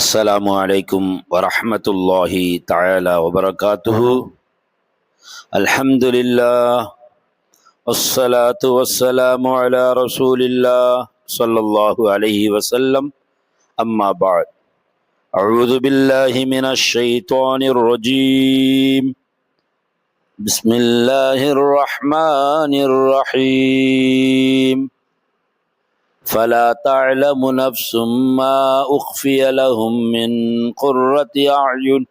السلام عليكم ورحمة الله تعالى وبركاته. الحمد لله والصلاة والسلام على رسول الله صلى الله عليه وسلم. أما بعد، أعوذ بالله من الشيطان الرجيم. بسم الله الرحمن الرحيم. فلا تعلم نفس ما أخفي لهم من قرة أعين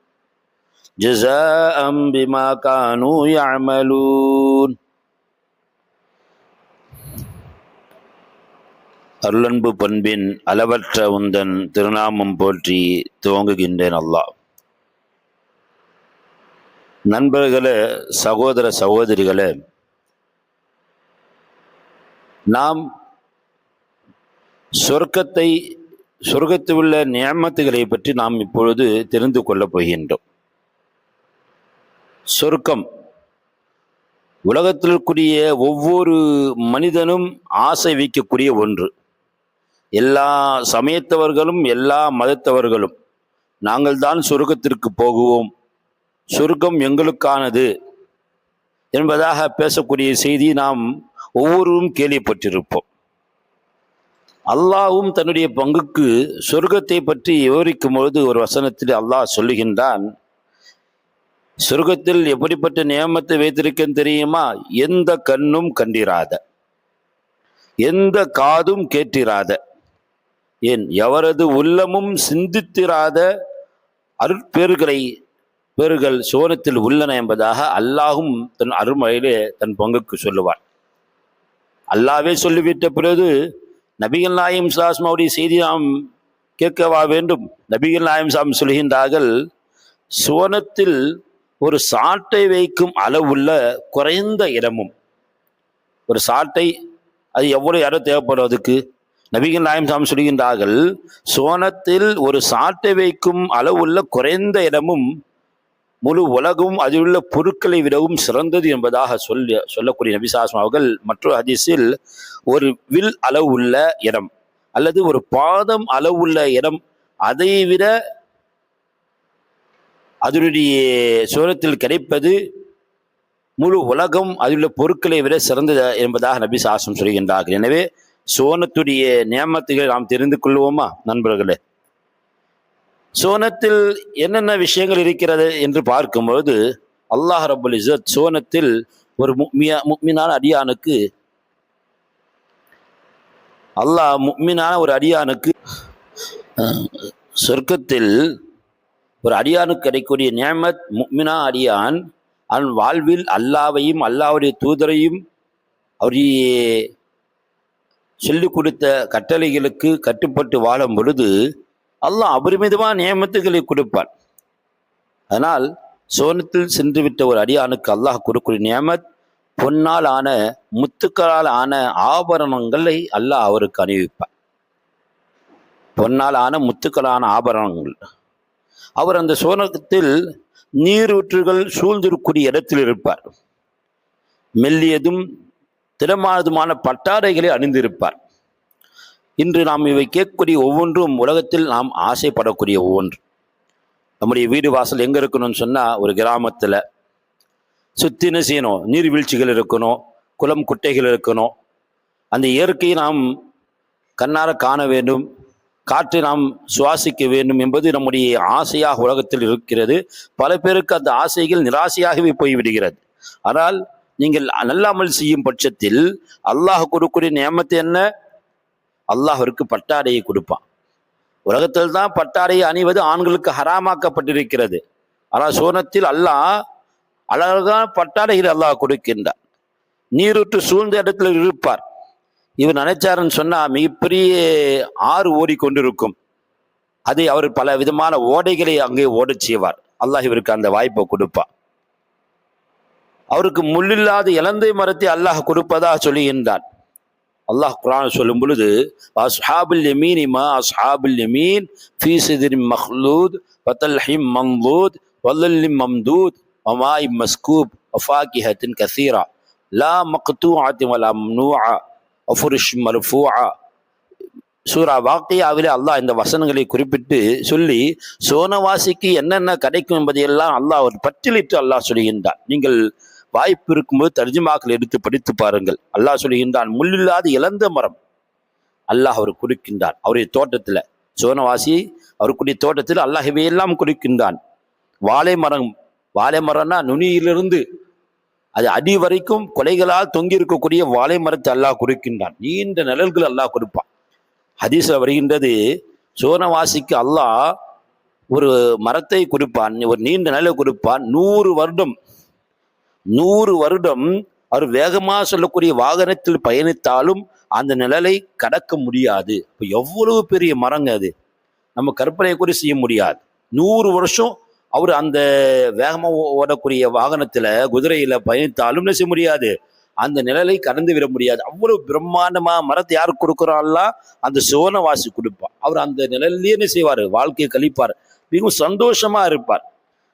جزاء بما كانوا يعملون. அருளன்பு பண்பின் அளவற்ற உந்தன் திருநாமம் போற்றி துவங்குகின்றேன். அல்லாஹ். நண்பர்களே, சகோதர சகோதரிகளே, நாம் சொர்க்கத்தில் உள்ள நியமத்துகளை பற்றி நாம் இப்பொழுது தெரிந்து கொள்ளப் போகின்றோம். சொர்க்கம் உலகத்திற்குரிய ஒவ்வொரு மனிதனும் ஆசை வைக்கக்கூடிய ஒன்று. எல்லா சமயத்தவர்களும் எல்லா மதத்தவர்களும் நாங்கள் தான் சொர்க்கத்திற்கு போகுவோம், சொர்க்கம் எங்களுக்கானது என்பதாக பேசக்கூடிய செய்தி நாம் ஒவ்வொருவரும் கேள்விப்பட்டிருப்போம். அல்லாஹ்வும் தன்னுடைய பங்குக்கு சொர்க்கத்தை பற்றி விவரிக்கும் பொழுது ஒரு வசனத்தில் அல்லாஹ் சொல்லுகின்றான், சொர்க்கத்தில் எப்படிப்பட்ட நியமத்தை வைத்திருக்கேன் தெரியுமா? எந்த கண்ணும் கண்டிராத, எந்த காதும் கேட்டிராத, ஏன் எவரது உள்ளமும் சிந்தித்திராத பேறுகள் சோனத்தில் உள்ளன என்பதாக அல்லாஹும் தன் அருமையிலே தன் பங்குக்கு சொல்லுவார். அல்லாவே சொல்லிவிட்ட பிறகு நபிகள் நாயகம் சாஸ்மாவுடைய செய்தி நாம் கேட்கவா வேண்டும்? நபிகள் நாயகம் சாம் சொல்கின்றார்கள், சுவனத்தில் ஒரு சாட்டை வைக்கும் அளவுள்ள குறைந்த இடமும், ஒரு சாட்டை அது எவ்வளவு இடம் தேவைப்படும் அதுக்கு? நபிகள் நாயகம் சாம் சொல்கின்றார்கள், சுவனத்தில் ஒரு சாட்டை வைக்கும் அளவுள்ள குறைந்த இடமும் முழு உலகும் அதில் உள்ள பொருட்களை விடவும் சிறந்தது என்பதாக சொல்லக்கூடிய நபிசாஸ்மா அவர்கள் மற்றொரு ஹதீஸில் ஒரு வில் அளவு உள்ள இடம் அல்லது ஒரு பாதம் அளவுள்ள இடம் அதை விட அதனுடைய சோனத்தில் கிடைப்பது முழு உலகம் அதில் உள்ள பொருட்களை விட சிறந்தது என்பதாக நபிசாஸ்ம் சொல்கின்றார்கள். எனவே சோனத்துடைய நியமத்துகளை நாம் தெரிந்து கொள்வோமா நண்பர்களே? சோனத்தில் என்னென்ன விஷயங்கள் இருக்கிறது என்று பார்க்கும்போது அல்லாஹ் ரப்புல் இஸ்ஸத் சோனத்தில் ஒரு முக்மினான அடியானுக்கு ஒரு அடியானுக்கு சொர்க்கத்தில் ஒரு அடியானுக்கு கிடைக்கக்கூடிய நியமத், முக்மினா அடியான் அவன் வாழ்வில் அல்லாவையும் அல்லாஹ்வுடைய தூதரையும் அவருடைய சொல்லிக் கொடுத்த கட்டளைகளுக்கு கட்டுப்பட்டு வாழும் பொழுது அல்லாஹ் அபரிமிதமான நியமத்துகளை கொடுப்பான். அதனால் சோனத்தில் சென்று விட்ட ஒரு அடியானுக்கு அல்லாஹ் கொடுக்கக்கூடிய நியமத், பொன்னால் ஆன முத்துக்களால் ஆன ஆபரணங்களை அல்லாஹ் அவருக்கு அணிவிப்பார். பொன்னால் ஆன முத்துக்களான ஆபரணங்கள். அவர் அந்த சோனத்தில் நீரூற்றுகள் சூழ்ந்திருக்கூடிய இடத்தில் இருப்பார். மெல்லியதும் திடமானதுமான பட்டாடைகளை அணிந்திருப்பார். இன்று நாம் இவை கேட்கக்கூடிய ஒவ்வொன்றும் உலகத்தில் நாம் ஆசைப்படக்கூடிய ஒவ்வொன்று. நம்முடைய வீடு வாசல் எங்கே இருக்கணும்னு சொன்னால், ஒரு கிராமத்தில் சுற்றின செய்யணும், நீர்வீழ்ச்சிகள் இருக்கணும், குளம் குட்டைகள் இருக்கணும், அந்த இயற்கையை நாம் கண்ணார காண வேண்டும், காற்றை நாம் சுவாசிக்க வேண்டும் என்பது நம்முடைய ஆசையாக உலகத்தில் இருக்கிறது. பல பேருக்கு அந்த ஆசைகள் நிராசையாகவே போய்விடுகிறது. ஆனால் நீங்கள் நல்லாமல் செய்யும் பட்சத்தில் அல்லாஹ் கொடுக்கக்கூடிய நியமத்து என்ன? அல்லாஹ்விற்கு பட்டாடையை கொடுப்பான். உலகத்தில் தான் பட்டாடையை அணிவது ஆண்களுக்கு ஹராமாக்கப்பட்டிருக்கிறது. ஆனால் சோனத்தில் அல்லாஹ் அழகான பட்டாடைகளை அல்லாஹ் கொடுக்கின்றார். நீரூற்று சூழ்ந்த இடத்துல இருப்பார். இவர் நினைச்சாருன்னு சொன்னா மிகப்பெரிய ஆறு ஓடிக்கொண்டிருக்கும். அதை அவர் பல விதமான ஓடைகளை அங்கே ஓடச் செய்வார். அல்லாஹ் இவருக்கு அந்த வாய்ப்பை கொடுப்பார். அவருக்கு முள்ளில்லாத இலந்தை மரத்தை அல்லாஹ் கொடுப்பதாக சொல்லுகின்றான். அல்லாஹ் குர்ஆன் சொல்லும் பொழுது, அஸ்ஹாபுல் யமீன் மா அஸ்ஹாபுல் யமீன் ஃபீ சித்ரின் மக்லூத் வதல்ஹிம் மம்தூத் வல்லல்லிம் மம்தூத் வமாஇ மஸ்கூப் வஃபாகிஹத்தின் கஸீரா லா மக்தூஅத்தின் வலா மம்னூஅ வஃபுருஷ் மர்ஃபூஅ சூரா வாக்கியாவிலே அல்லாஹ் இந்த வசனங்களை குறிப்பிட்டு சொல்லி சோனவாசிக்கு என்னென்ன கிடைக்கும் என்பதையெல்லாம் அல்லாஹ் ஒரு பட்டியலிட்டு அல்லாஹ் சொல்கின்றான். நீங்கள் வாய்ப்பு இருக்கும்போது தர்ஜுமாக்கள் எடுத்து படித்து பாருங்கள். அல்லாஹ் சொல்கின்றான், முள்ளில்லாத இழந்த மரம் அல்லாஹ் அவர் கொடுக்கின்றான். அவருடைய தோட்டத்தில் சோனவாசி அவருக்குரிய தோட்டத்தில் அல்லாஹ் இவையெல்லாம் கொடுக்கின்றான். வாழை மரம்னா நுனியிலிருந்து அது அடி வரைக்கும் கொலைகளால் தொங்கி இருக்கக்கூடிய வாழை மரத்தை அல்லாஹ் கொடுக்கின்றான். நீண்ட நிழல்கள் அல்லாஹ் கொடுப்பான். ஹதீஸ்ல வருகின்றது, சோனவாசிக்கு அல்லாஹ் ஒரு மரத்தை கொடுப்பான், ஒரு நீண்ட நிழலை கொடுப்பான். 100 வருடம் அவர் வேகமாக சொல்லக்கூடிய வாகனத்தில் பயணித்தாலும் அந்த நிழலை கடக்க முடியாது. இப்போ எவ்வளவு பெரிய மரங்க அது, நம்ம கற்பனை கூட செய்ய முடியாது. 100 வருஷம் அவர் அந்த வேகமாக ஓடக்கூடிய வாகனத்தில் குதிரையில் பயணித்தாலும் என்ன செய்ய முடியாது, அந்த நிழலை கடந்து விட முடியாது. அவ்வளவு பிரம்மாண்டமா மரத்தை யாருக்கு கொடுக்குறான்ல, அந்த சோனவாசி கொடுப்பான். அவர் அந்த நிழல்லே என்ன செய்வார், வாழ்க்கையை கழிப்பார், மிகவும் சந்தோஷமா இருப்பார்.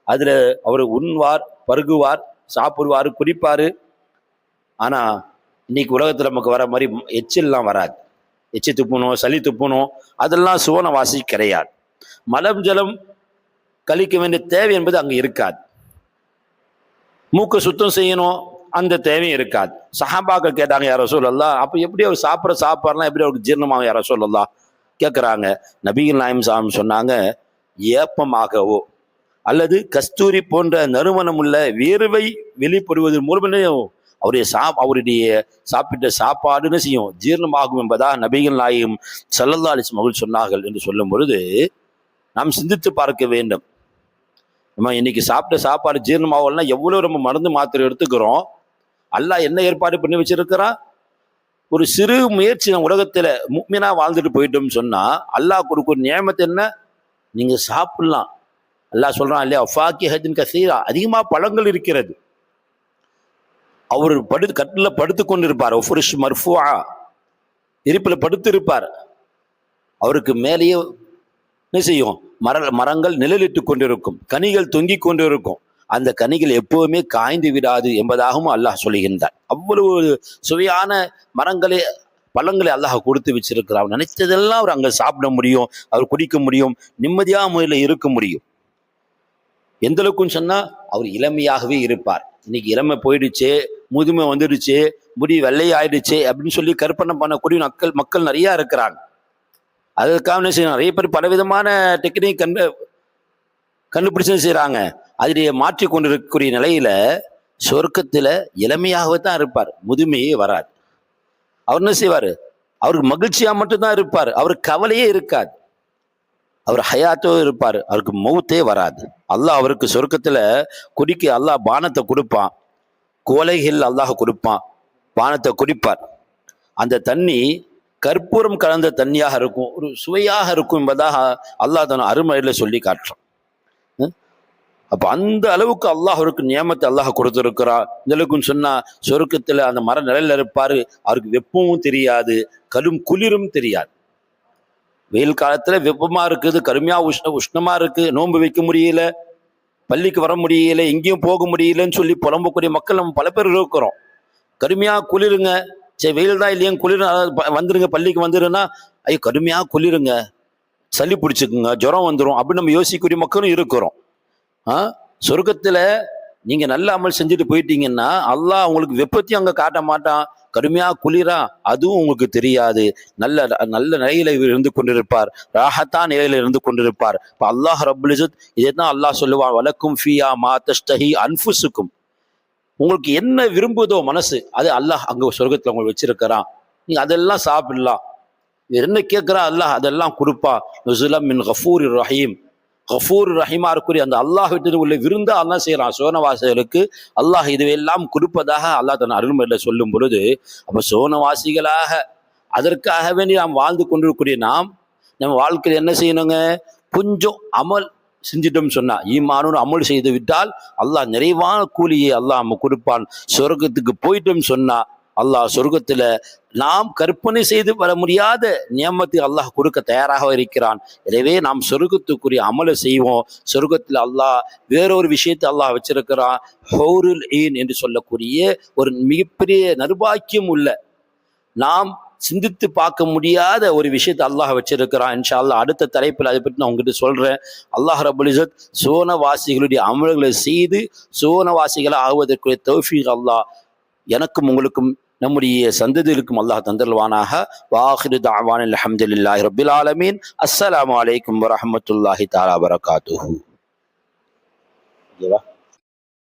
அதுல அவர் உண்வார், பருகுவார், சாப்பிடுவார், குடிப்பார். ஆனா இன்னைக்கு உலகத்துல நமக்கு வர மாதிரி எச்சல்லாம் வராது. எச்சி துப்பணும், சளி துப்பணும், அதெல்லாம் சோனவாசி கிடையாது. மலம் ஜலம் கழிக்க வேண்டிய தேவை என்பது அங்க இருக்காது. மூக்க சுத்தம் செய்யணும், அந்த தேவையும் இருக்காது. சஹாபாக்கள் கேட்டாங்க, யார ரசூலல்லாஹ், அப்போ எப்படி அவர் சாப்பாடுலாம் எப்படி அவருக்கு ஜீரணமாக யார ரசூலல்லாஹ் கேட்குறாங்க. நபிகள் நாயகம் ஸல்லல்லாஹு சொன்னாங்க, ஏப்பமாகவோ அல்லது கஸ்தூரி போன்ற நறுமணம் உள்ள வியர்வை வெளிப்படுவதன் மூலமே அவருடைய சாப்பிட்ட சாப்பாடுன்னு செய்யும், ஜீரணமாகும் என்பதாக நபிகள் நாயகம் ஸல்லல்லாஹு அலைஹி வஸல்லம் சொன்னார்கள் என்று சொல்லும் பொழுது நாம் சிந்தித்து பார்க்க வேண்டும். நம்ம இன்னைக்கு சாப்பிட்ட சாப்பாடு ஜீரணமாகலாம் எவ்வளோ நம்ம மருந்து மாத்திரை எடுத்துக்கிறோம். அல்லாஹ் என்ன ஏற்பாடு பண்ணி வச்சிருக்கிறான், ஒரு சிறு முயற்சி நம்ம உலகத்துல முக்மினா வாழ்ந்துட்டு போயிட்டோம்னு சொன்னா அல்லாஹ் கொடுக்குற நியமத்து என்ன, நீங்க சாப்பிடலாம். அல்லாஹ் சொல்றான் இல்லையா, ஃபாக்கிஹத்தின் கஸீரா, அதிகமா பழங்கள் இருக்கிறது. அவர் கட்டில் படுத்து கொண்டு இருப்பார், ஒஃபுரிஷ் மர்ஃபூஆ, இருப்பில் படுத்து இருப்பார். அவருக்கு மேலேயே என்ன செய்யும், மரங்கள் நிழலிட்டு கொண்டிருக்கும், கனிகள் தொங்கி கொண்டிருக்கும். அந்த கனிகள் எப்பவுமே காய்ந்து விடாது என்பதாகவும் அல்லாஹ் சொல்லுகின்றார். அவ்வளவு சுவையான பழங்களை அல்லாஹ் கொடுத்து வச்சிருக்கிறார். நினைச்சதெல்லாம் அவர் அங்கே சாப்பிட முடியும், அவர் குடிக்க முடியும், நிம்மதியாக முறையில் இருக்க முடியும். எந்த அளவுக்குன்னு சொன்னா அவர் இளமையாகவே இருப்பார். இன்னைக்கு இளமை போயிடுச்சு, முதுமை வந்துடுச்சு, முடி வெள்ளை ஆயிடுச்சு அப்படின்னு சொல்லி கற்பனை பண்ணக்கூடிய மக்கள் நிறைய இருக்கிறாங்க. அதுக்காக என்ன செய்யணும், நிறைய பேர் பலவிதமான டெக்னிக் கண்டுபிடிச்சு செய்யறாங்க. அதிலே மாற்றி கொண்டிருக்கக்கூடிய நிலையில சொர்க்கத்துல இளமையாகவே தான் இருப்பார், முதுமையே வராது. அவர் என்ன செய்வார், அவருக்கு மகிழ்ச்சியா மட்டும்தான் இருப்பார், அவருக்கு கவலையே இருக்காது, அவர் ஹயாத்தோ இருப்பார், அவருக்கு மௌத்தே வராது. அல்லாஹ் அவருக்கு சொர்க்கத்துல குடிக்க அல்லாஹ் பானத்தை கொடுப்பான், கோலைகள் அல்லாஹ் கொடுப்பான், பானத்தை குடிப்பார். அந்த தண்ணி கற்பூரம் கலந்த தண்ணியாக இருக்கும், ஒரு சுவையாக இருக்கும் என்பதாக அல்லாஹ் தன் அருமையில சொல்லி காட்டுறான். அப்ப அந்த அளவுக்கு அல்லாஹ் அவருக்கு நியமத்தை அல்லாஹ் கொடுத்திருக்கிறார். இந்த அளவுக்குன்னு சொன்னா சொர்க்கத்துல அந்த மர நிழல்ல இருப்பாரு, அவருக்கு வெப்பமும் தெரியாது, கடும் குளிரும் தெரியாது. வெயில் காலத்துல வெப்பமா இருக்குது, கடுமையா உஷ்ணமா இருக்கு, நோன்பு வைக்க முடியல, பள்ளிக்கு வர முடியல, எங்கேயும் போக முடியலன்னு சொல்லி புலம்பக்கூடிய மக்கள் நம்ம பல பேர் இருக்கிறோம். கடுமையா குளிருங்க, சரி வெயில் தான் இல்லையா, குளிர் வந்துருங்க, பள்ளிக்கு வந்துருன்னா ஐயோ கடுமையா குளிருங்க, சளி பிடிச்சிக்குங்க, ஜுரம் வந்துடும் அப்படின்னு நம்ம யோசிக்கக்கூடிய மக்களும் இருக்கிறோம். சொர்க்கத்துல நீங்க நல்ல அமல் செஞ்சுட்டு போயிட்டீங்கன்னா அல்லாஹ் உங்களுக்கு வெப்பத்தையும் அங்க காட்ட மாட்டான், கடுமையா குளிரா அதுவும் உங்களுக்கு தெரியாது, நல்ல நல்ல நிலையில இருந்து கொண்டிருப்பார், ராஹத்தான் நிலையில இருந்து கொண்டிருப்பார். இப்ப அல்லாஹ் ரப்புல் இஸ்ஸத் இதைத்தான் அல்லாஹ் சொல்லுவான், வலக்கும் ஃபியா மா தஷ்தஹி அன்ஃபுசுக்கும், உங்களுக்கு என்ன விரும்புதோ மனசு அது அல்லாஹ் அங்க சொர்க்கத்துல உங்களுக்கு வச்சிருக்கிறான், நீங்க அதெல்லாம் சாப்பிடலாம். என்ன கேட்கிறா அல்லாஹ் அதெல்லாம் கொடுப்பா. நுஸுலம் மின் கஃபூரிர் ரஹீம், கஃபூர் ரஹீமா இருக்கக்கூடிய அந்த அல்லாஹ் விட்டு உள்ள விருந்தா அல்லாஹ் செய்யறான் சோனவாசிகளுக்கு. அல்லாஹ் இதுவெல்லாம் கொடுப்பதாக அல்லாஹ் தன் அருள்மையில சொல்லும் பொழுது, அப்ப சோனவாசிகளாக அதற்காக வேண்டி நாம் வாழ்ந்து கொண்டிருக்கக்கூடிய நம்ம வாழ்க்கையில் என்ன செய்யணுங்க, கொஞ்சம் அமல் செஞ்சிட்டோம் சொன்னா, ஈமானோடு அமல் செய்து விட்டால் அல்லாஹ் நிறைவான கூலியை அல்லாஹ் நம்ம கொடுப்பான். சொர்க்கத்துக்கு போயிட்டோம் சொன்னா அல்லாஹ் சொர்க்கத்துல நாம் கற்பனை செய்து வர முடியாத நியமத்தை அல்லாஹ் கொடுக்க தயாராக இருக்கிறான். எனவே நாம் சொர்க்கத்துக்குரிய அமலை செய்வோம். சொர்க்கத்தில் அல்லாஹ் வேறொரு விஷயத்தை அல்லாஹ் வச்சிருக்கிறான், ஹௌருல் ஈன் என்று சொல்லக்கூடிய ஒரு மிகப்பெரிய நர்பாக்கியம் உள்ள, நாம் சிந்தித்து பார்க்க முடியாத ஒரு விஷயத்தை அல்லாஹ் வச்சிருக்கிறான். இன்ஷா அல்லாஹ் அடுத்த தலைப்பில் அதை பற்றி நான் உங்ககிட்ட சொல்றேன். அல்லாஹ் ரப்பல் இஸ்ஸத் சோனவாசிகளுடைய அமல்களை செய்து சோனவாசிகளை ஆகுவதற்குரிய தௌஃபீக் அல்லாஹ் எனக்கும் உங்களுக்கும் நம்முடைய சந்ததிகளுக்கும் அல்லாஹ் தந்தல்வானாக. வாஹிரு தஅவானா அல்ஹம்துலில்லாஹி ரப்பில் ஆலமீன். அஸ்ஸலாமு அலைக்கும் வரஹ்மத்துல்லாஹி தஆலா வபரகாத்துஹு.